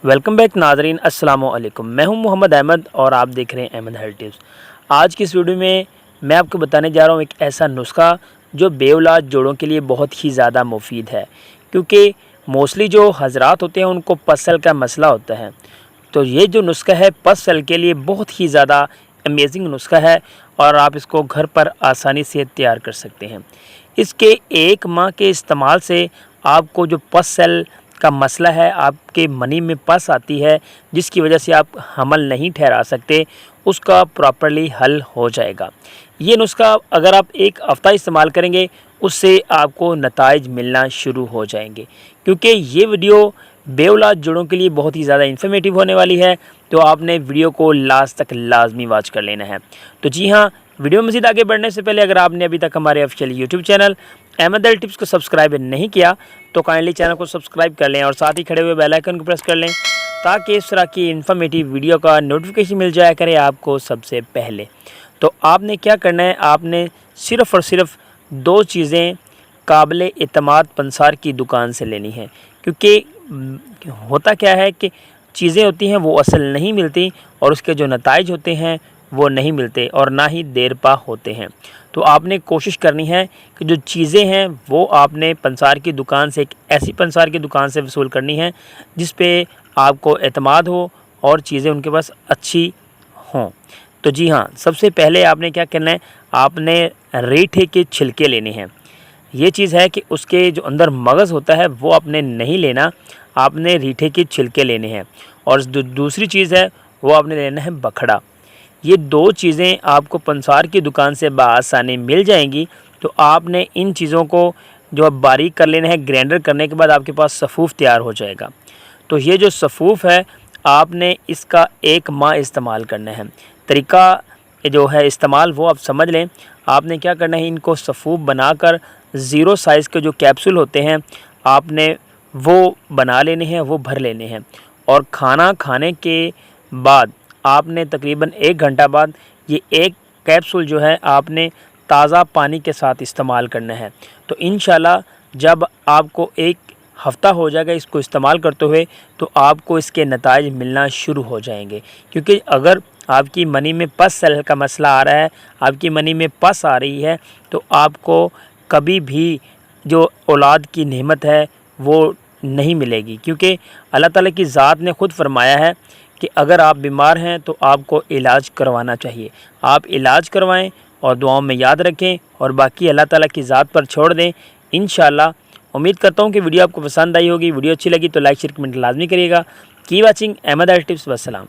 Welcome back नाजरीन, अस्सलाम वालेकुम। मैं हूं मोहम्मद अहमद और आप देख रहे हैं अहमद हेल्थ टिप्स। आज की इस वीडियो में मैं आपको बताने जा रहा हूं एक ऐसा नुस्खा जो बेऔलाद जोड़ों के लिए बहुत ही ज़्यादा मुफीद है, क्योंकि मोस्टली जो हजरात होते हैं उनको पसल का मसला होता है। तो ये जो नुस्खा है पसल के लिए बहुत ही ज़्यादा अमेजिंग नुस्खा है और आप इसको घर पर आसानी से तैयार कर सकते हैं। इसके 1 माह के इस्तेमाल से आपको जो पसल का मसला है, आपके मनी में पस आती है जिसकी वजह से आप हमल नहीं ठहरा सकते, उसका प्रॉपर्ली हल हो जाएगा। ये नुस्खा अगर आप 1 हफ़्ता इस्तेमाल करेंगे उससे आपको नताइज मिलना शुरू हो जाएंगे। क्योंकि ये वीडियो बेऔलाद जोड़ों के लिए बहुत ही ज़्यादा इन्फॉर्मेटिव होने वाली है, तो आपने वीडियो को लास्ट तक लाजमी वॉच कर लेना है। तो जी हाँ, वीडियो में मज़ीद आगे बढ़ने से पहले अगर आपने अभी तक हमारे official YouTube channel Ahmed health tips को सब्सक्राइब नहीं किया तो काइंडली चैनल को सब्सक्राइब कर लें और साथ ही खड़े हुए बेल आइकन को प्रेस कर लें ताकि इस तरह की इन्फॉर्मेटिव वीडियो का नोटिफिकेशन मिल जाया करे आपको सबसे पहले। तो आपने क्या करना है, आपने सिर्फ़ और सिर्फ 2 चीज़ें काबिल एतमाद पंसार की दुकान से लेनी है। क्योंकि होता क्या है कि चीज़ें होती हैं वो असल नहीं मिलती और उसके जो नताइज होते हैं वो नहीं मिलते और ना ही देर पा होते हैं। तो आपने कोशिश करनी है कि जो चीज़ें हैं वो आपने पंसार की दुकान से, एक ऐसी पंसार की दुकान से वसूल करनी है जिस पे आपको एतमाद हो और चीज़ें उनके पास अच्छी हों। तो जी हाँ, सबसे पहले आपने क्या करना है, आपने रीठे के छिलके लेने हैं। ये चीज़ है कि उसके जो अंदर मगज़ होता है वो आपने नहीं लेना, आपने रीठे के छिलके लेने हैं। और दूसरी चीज़ है वो आपने लेना है बखड़ा। ये 2 चीज़ें आपको पंसार की दुकान से बआसानी मिल जाएंगी। तो आपने इन चीज़ों को जो अब बारीक कर लेना है, ग्राइंडर करने के बाद आपके पास सफ़ूफ़ तैयार हो जाएगा। तो ये जो सफ़ूफ़ है आपने इसका 1 माह इस्तेमाल करना है। तरीका जो है इस्तेमाल वो आप समझ लें। आपने क्या करना है, इनको सफ़ूफ़ बनाकर 0 साइज़ के जो कैप्सूल होते हैं आपने वो बना लेने हैं, वो भर लेने हैं। और खाना खाने के बाद आपने तकरीबन 1 घंटा बाद ये 1 कैप्सूल जो है आपने ताज़ा पानी के साथ इस्तेमाल करना है। तो इंशाल्लाह जब आपको 1 हफ़्ता हो जाएगा इसको इस्तेमाल करते हुए तो आपको इसके नताइज मिलना शुरू हो जाएंगे। क्योंकि अगर आपकी मनी में पस सेल का मसला आ रहा है, आपकी मनी में पस आ रही है, तो आपको कभी भी जो औलाद की नेमत है वो नहीं मिलेगी। क्योंकि अल्लाह ताला की ज़ात ने ख़ुद फरमाया है कि अगर आप बीमार हैं तो आपको इलाज करवाना चाहिए। आप इलाज करवाएं और दुआओं में याद रखें और बाकी अल्लाह ताला की ज़ात पर छोड़ दें। इंशाल्लाह उम्मीद करता हूं कि वीडियो आपको पसंद आई होगी। वीडियो अच्छी लगी तो लाइक शेयर कमेंट लाजमी करिएगा। की वाचिंग अहमद हेल्थ टिप्स। वस्सलाम।